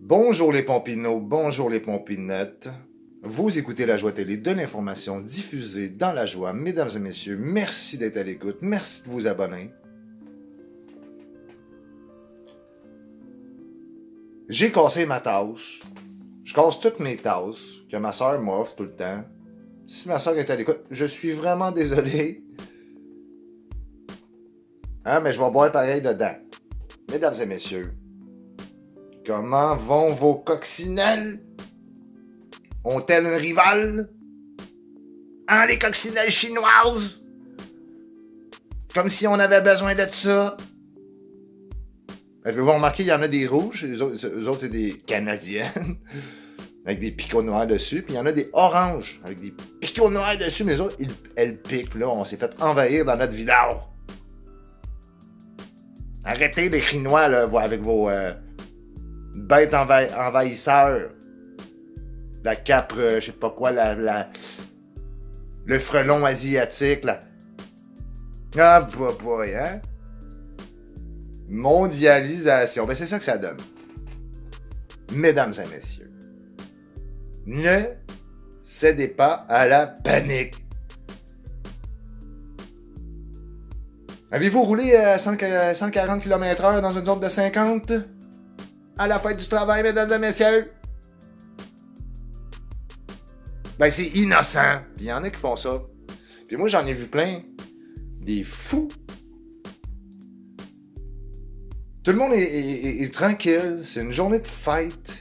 Bonjour les Pompinots, bonjour les Pompinettes. Vous écoutez La Joie Télé, de l'information diffusée dans la joie. Mesdames et messieurs, merci d'être à l'écoute, merci de vous abonner. J'ai cassé ma tasse. Je casse toutes mes tasses que ma soeur m'offre tout le temps. Si ma soeur est à l'écoute, je suis vraiment désolé. Mais je vais boire pareil dedans. Mesdames et messieurs, comment vont vos coccinelles? Ont-elles un rival? Les coccinelles chinoises? Comme si on avait besoin de ça. Avez-vous remarqué, il y en a des rouges, eux autres, c'est des canadiennes, avec des picots noirs dessus, puis il y en a des oranges, avec des picots noirs dessus, mais eux autres, elles piquent, là, on s'est fait envahir dans notre village. Arrêtez les Chinois, là, avec vos bêtes envahisseurs. La capre, je sais pas quoi, le frelon asiatique, là. Ah, boy, hein? Mondialisation. Ben, c'est ça que ça donne. Mesdames et messieurs, ne cédez pas à la panique. Avez-vous roulé à 140 km/h dans une zone de 50? À la fête du travail, mesdames et messieurs? Ben, c'est innocent. Puis il y en a qui font ça. Puis moi, j'en ai vu plein. Des fous. Tout le monde est tranquille. C'est une journée de fête.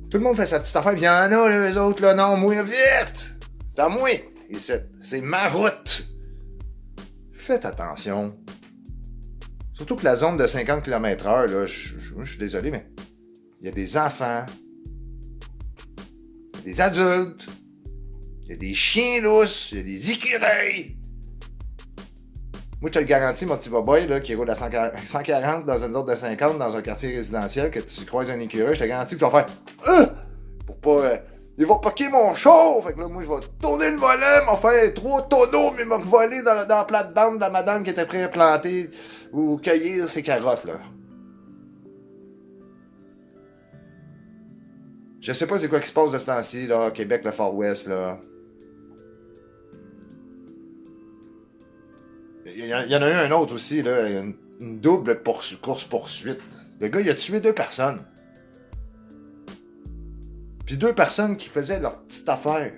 Tout le monde fait sa petite affaire. Puis il y en a, là, eux autres, là, non, moi, vite! C'est à moi. C'est ma route. Faites attention. Surtout que la zone de 50 km/h, là, je suis désolé, mais il y a des enfants, il y a des adultes, il y a des chiens lousses, il y a des écureuils. Moi, je te le garantis, mon petit boboy, là, qui roule à 140 dans une zone de 50 dans un quartier résidentiel, que tu croises un écureuil, je te garantis que tu vas faire pour pas... il va poquer mon show! Fait que là, moi, je vais tourner le volet, m'en faire 3 tonneaux, mais m'a volé dans la plate-bande de la madame qui était prête à planter ou cueillir ses carottes, là. Je sais pas c'est quoi qui se passe de ce temps-ci, là, Québec, le Far West, là. Il y en a eu un autre aussi, là, une double course-poursuite. Le gars, il a tué 2 personnes. Puis 2 personnes qui faisaient leur petite affaire.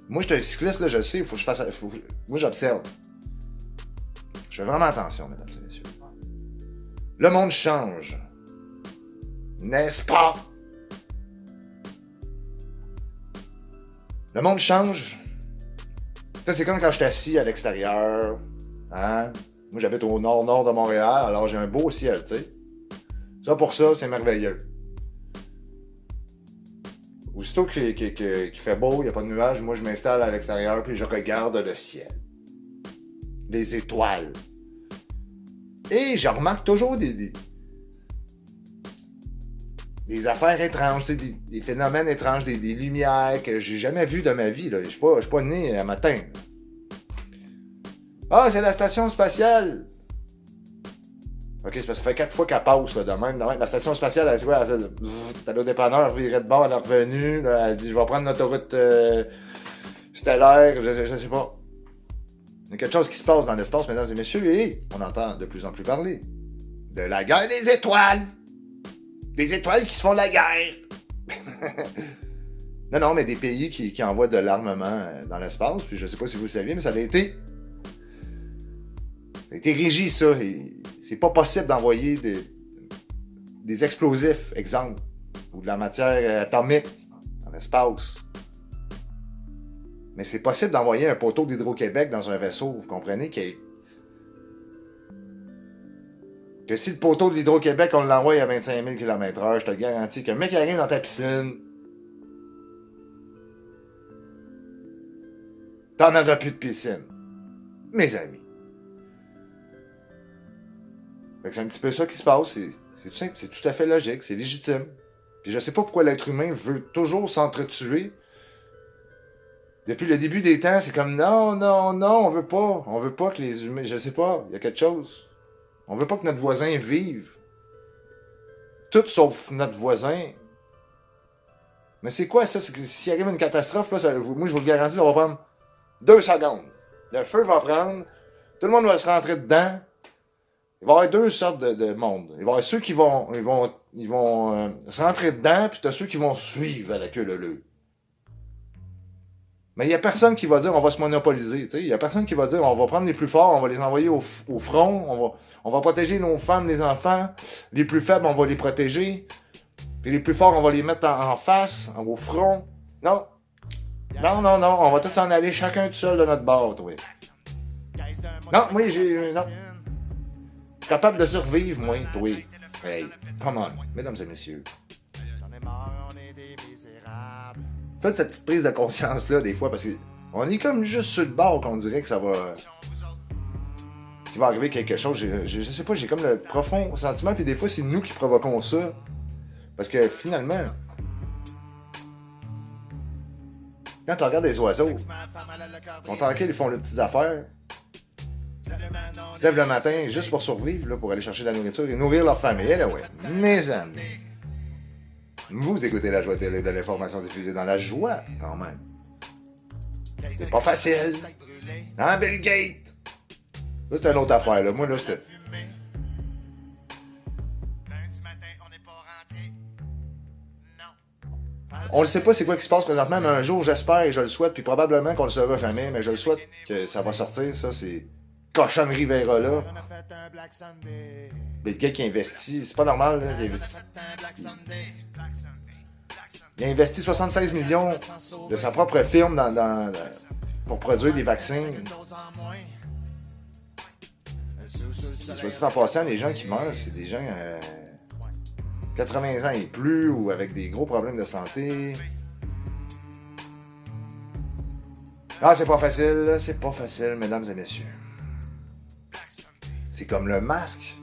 Moi, je suis un cycliste, là, je sais, il faut que je fasse... Moi, j'observe. Je fais vraiment attention, mesdames et messieurs. Le monde change. N'est-ce pas? Le monde change. Ça, c'est comme quand je suis assis à l'extérieur. Hein? Moi, j'habite au nord-nord de Montréal, alors j'ai un beau ciel, tu sais. Ça, pour ça, c'est merveilleux. Aussitôt qu'il fait beau, il n'y a pas de nuages, moi, je m'installe à l'extérieur puis je regarde le ciel. Les étoiles. Et je remarque toujours des affaires étranges, des phénomènes étranges, des lumières que j'ai jamais vues de ma vie. Là. Je suis pas né un matin. Ah, c'est la station spatiale! Ok, c'est parce que ça fait 4 fois qu'elle passe là, de même. La station spatiale, elle fait au dépanneur, elle virait de bord, elle est revenue. Là, elle dit, je vais prendre l'autoroute stellaire, je sais pas. Il y a quelque chose qui se passe dans l'espace, mesdames et messieurs, et on entend de plus en plus parler de la guerre des étoiles! Des étoiles qui se font la guerre! Non, mais des pays qui envoient de l'armement dans l'espace, puis je sais pas si vous le saviez, mais ça a été régi, ça. C'est pas possible d'envoyer des explosifs, exemple, ou de la matière atomique dans l'espace. Mais c'est possible d'envoyer un poteau d'Hydro-Québec dans un vaisseau, vous comprenez? Que si le poteau de l'Hydro-Québec, on l'envoie à 25 000 km/h, je te garantis qu'un mec arrive dans ta piscine, t'en auras plus de piscine. Mes amis. Fait que c'est un petit peu ça qui se passe, c'est tout simple, c'est tout à fait logique, c'est légitime. Puis je sais pas pourquoi l'être humain veut toujours s'entretuer. Depuis le début des temps, c'est comme non, on veut pas que les humains, je sais pas, il y a quelque chose. On veut pas que notre voisin vive. Tout sauf notre voisin. Mais c'est quoi ça? S'il arrive une catastrophe, là, moi je vous le garantis, ça va prendre 2 secondes. Le feu va prendre, tout le monde va se rentrer dedans. Il va y avoir 2 sortes de monde. Il va y avoir ceux qui vont se rentrer dedans, puis tu as ceux qui vont suivre à la queue leu. Mais il n'y a personne qui va dire on va se monopoliser. Il n'y a personne qui va dire on va prendre les plus forts, on va les envoyer au front, on va protéger nos femmes, les enfants. Les plus faibles, on va les protéger. Puis les plus forts, on va les mettre en face, au front. Non. Non, non, non. On va tous s'en aller chacun tout seul de notre bord, toi. Non, moi, non. Je suis capable de survivre, moi, toi. Hey, come on, mesdames et messieurs. Faites cette petite prise de conscience-là, des fois, parce qu'on est comme juste sur le bord qu'on dirait que ça va... qu'il va arriver quelque chose. Je sais pas, j'ai comme le profond sentiment, puis des fois, c'est nous qui provoquons ça. Parce que, finalement... Quand tu regardes les oiseaux, ils sont tranquilles, ils font leurs petites affaires. Ils se lèvent le matin juste pour survivre, là, pour aller chercher de la nourriture et nourrir leur famille. Là, ouais. Mes amis. Vous écoutez la joie télé de l'information diffusée dans la joie, quand même. C'est pas facile. Hein, Bill Gates? Ça, c'est une autre affaire, là. Moi, là, c'est... On ne sait pas c'est quoi qui se passe présentement, mais un jour, j'espère et je le souhaite, puis probablement qu'on le saura jamais, mais je le souhaite que ça va sortir, ça, c'est cochonnerie Vera là. Mais le gars qui investit, c'est pas normal, là, il a investi 76 millions de sa propre firme pour produire des vaccins. Soit en passant, les gens qui meurent, c'est des gens 80 ans et plus ou avec des gros problèmes de santé. Ah, c'est pas facile, mesdames et messieurs. C'est comme le masque.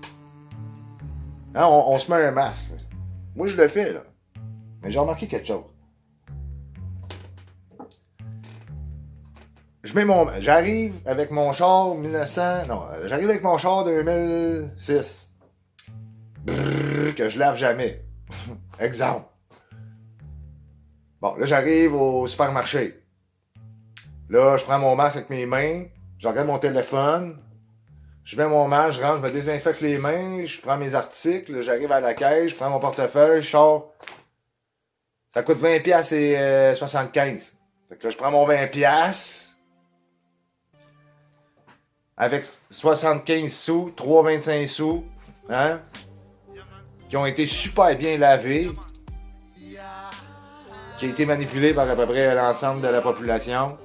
Hein, on se met un masque. Moi, je le fais, là. Mais j'ai remarqué quelque chose. J'arrive avec mon char 1900... Non, j'arrive avec mon char 2006. Brrr, que je lave jamais. Exemple. Bon, là, j'arrive au supermarché. Là, je prends mon masque avec mes mains. Je regarde mon téléphone. Je mets mon masque, je rentre, je me désinfecte les mains. Je prends mes articles. J'arrive à la caisse. Je prends mon portefeuille. Je sors. Ça coûte 20$ et 75. Fait que là, je prends mon 20$. Avec 75 sous, 3,25 sous. Hein? Qui ont été super bien lavés, qui a été manipulé par à peu près l'ensemble de la population.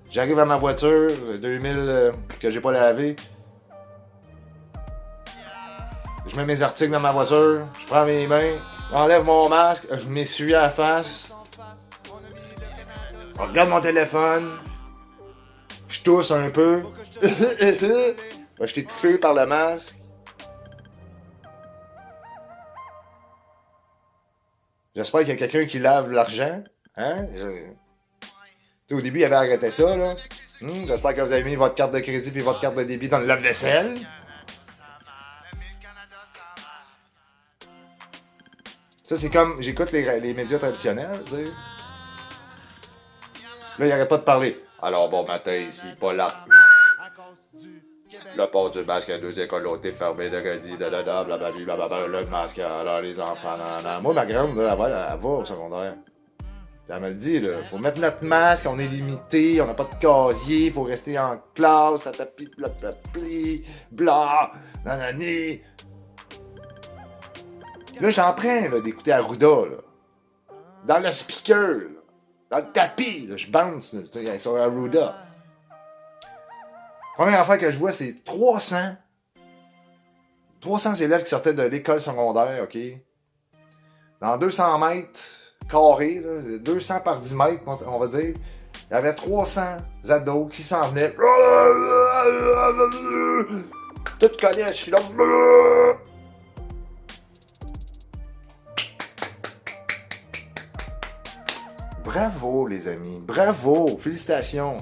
J'arrive à ma voiture, 2000 que j'ai pas lavé. Je mets mes articles dans ma voiture, je prends mes mains, j'enlève mon masque, je m'essuie à la face. Je regarde mon téléphone. Je tousse un peu. Je suis étouffé par le masque. J'espère qu'il y a quelqu'un qui lave l'argent. Hein? Au début, il avait arrêté ça, là. J'espère que vous avez mis votre carte de crédit et votre carte de débit dans le lave-vaisselle. Ça, c'est comme... J'écoute les médias traditionnels, tu sais. Là, il n'arrête pas de parler. Alors, bon matin, ici, Paul là. Le port du masque à 2 écoles ont été fermées de redis, blablabla, le masque, alors les enfants, nan. Moi, ma grande, là, elle va au secondaire. Puis elle me le dit, là, faut mettre notre masque, on est limité, on n'a pas de casier, faut rester en classe, à tapis, bla, nanani. Là, j'en prends, là, d'écouter Arruda, là. Dans le speaker, là. Dans le tapis, là, je bounce, là, sur Arruda. Première affaire que je vois, c'est 300 élèves qui sortaient de l'école secondaire, OK? Dans 200 mètres carrés, là, 200 par 10 mètres, on va dire, il y avait 300 ados qui s'en venaient. Tout collé à celui-là. Bravo, les amis. Bravo. Félicitations.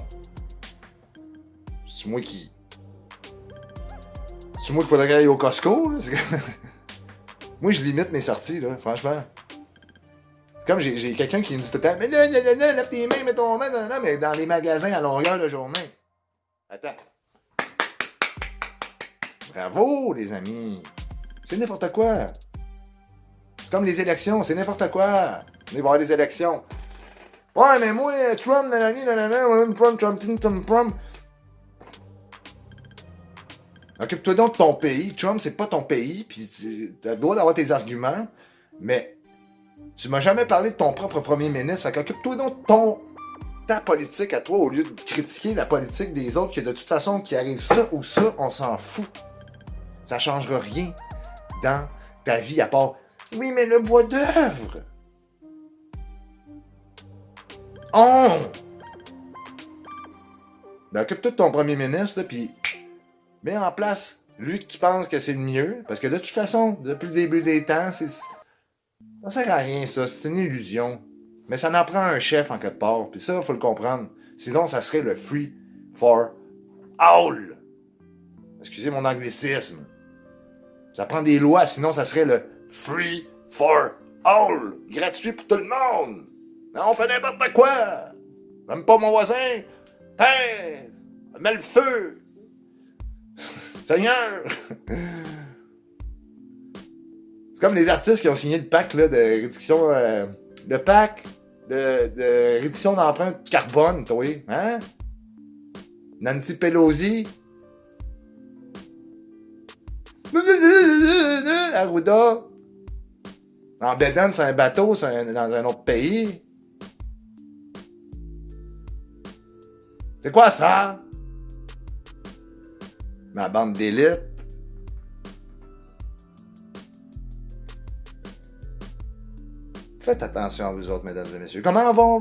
C'est moi qui C'est moi qu'il faudrait aller au Costco, là. Moi, je limite mes sorties, là, franchement. C'est comme j'ai quelqu'un qui me dit tout le temps, mais là, lève tes mains, mets ton main, non, mais dans les magasins à longueur de journée. Attends. Bravo, les amis. C'est n'importe quoi. C'est comme les élections, c'est n'importe quoi. On va voir les élections. Ouais, mais moi, Trump, Trump. Occupe-toi donc de ton pays. Trump, c'est pas ton pays, puis tu as le droit d'avoir tes arguments, mais tu m'as jamais parlé de ton propre premier ministre. Fait qu'occupe-toi donc de ta politique à toi, au lieu de critiquer la politique des autres, que de toute façon, qu'il arrive ça ou ça, on s'en fout. Ça changera rien dans ta vie, à part « Oui, mais le bois d'œuvre! » Oh! Ben, occupe-toi de ton premier ministre, là, puis mets en place lui que tu penses que c'est le mieux, parce que de toute façon, depuis le début des temps, ça sert à rien, ça, c'est une illusion. Mais ça en prend un chef en quelque part, puis ça, faut le comprendre. Sinon, ça serait le free for all. Excusez mon anglicisme. Ça prend des lois, sinon ça serait le free for all. Gratuit pour tout le monde. Mais on fait n'importe quoi. Même pas mon voisin. Terre. Mets le feu. Seigneur. C'est comme les artistes qui ont signé le pacte là, de réduction. Le pacte de réduction d'empreinte carbone, toi. Hein? Nancy Pelosi. Arruda. En Bédane, c'est un bateau, dans un autre pays. C'est quoi ça? Ma bande d'élite. Faites attention à vous autres, mesdames et messieurs. Comment vont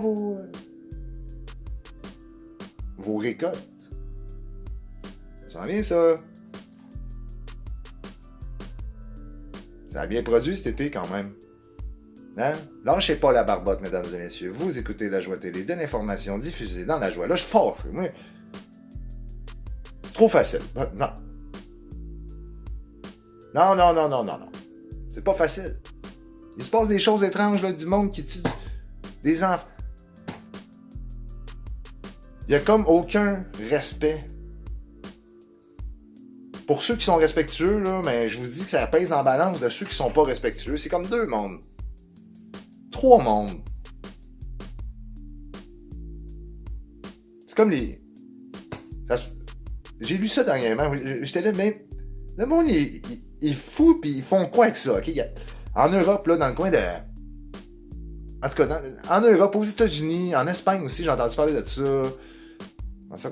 vos récoltes? Ça sent bien, ça. Ça a bien produit cet été, quand même. Hein? Lâchez pas la barbotte, mesdames et messieurs. Vous écoutez La Joie Télé, de l'information diffusée dans la joie. Là, je suis fort. Moi. C'est trop facile. Non. Non. C'est pas facile. Il se passe des choses étranges, là, du monde qui tue des enfants. Il y a comme aucun respect. Pour ceux qui sont respectueux, là, mais je vous dis que ça pèse en balance de ceux qui sont pas respectueux. C'est comme 2 mondes. 3 mondes. C'est comme les... J'ai lu ça dernièrement. J'étais là, mais... Le monde, il est fou, puis ils font quoi avec ça? Okay? En Europe, là, dans le coin de... En tout cas, en Europe, aux États-Unis, en Espagne aussi, j'ai entendu parler de ça.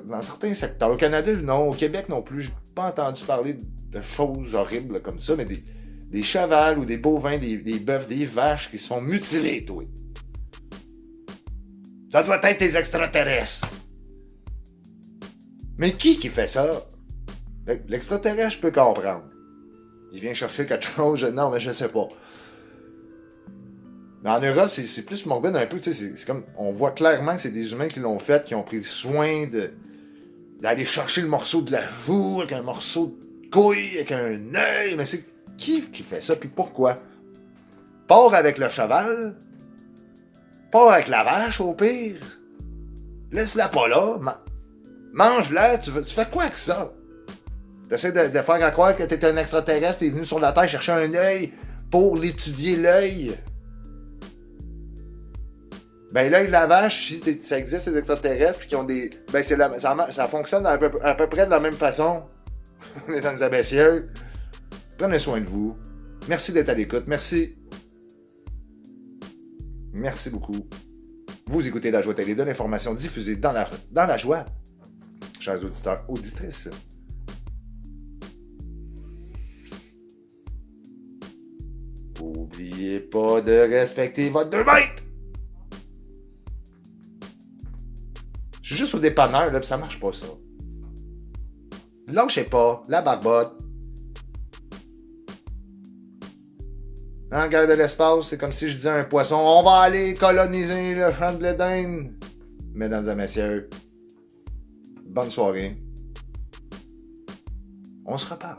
Dans certains secteurs. Au Canada, non. Au Québec non plus. J'ai pas entendu parler de choses horribles là, comme ça, mais des chevals ou des bovins, des bœufs, des vaches qui se font mutiler, toi. Ça doit être des extraterrestres. Mais qui fait ça? L'extraterrestre, je peux comprendre. Il vient chercher quelque chose, non, mais je sais pas. Mais en Europe, c'est plus morbide un peu, tu sais, c'est comme, on voit clairement que c'est des humains qui l'ont fait, qui ont pris le soin d'aller chercher le morceau de la joue, avec un morceau de couille, avec un œil, mais c'est qui fait ça, puis pourquoi? Part avec le cheval, part avec la vache au pire, laisse-la pas là, mange-la, tu fais quoi avec ça? T'essaies de faire à croire que t'es un extraterrestre, t'es venu sur la Terre chercher un œil pour l'étudier l'œil. Ben l'œil de la vache, si ça existe ces extraterrestres puis qui ont des... Ben ça fonctionne à peu près de la même façon. Mesdames et messieurs, prenez soin de vous. Merci d'être à l'écoute. Merci. Merci beaucoup. Vous écoutez La Joie Télé, de l'information diffusée dans la joie. Chers auditeurs, auditrices. N'oubliez pas de respecter votre 2 mètres! Je suis juste au dépanneur, là, pis ça marche pas, ça. Lâchez pas, la barbotte. Dans la guerre de l'espace, c'est comme si je disais à un poisson, on va aller coloniser le champ de blé d'Inde. Mesdames et messieurs, bonne soirée. On se reparle.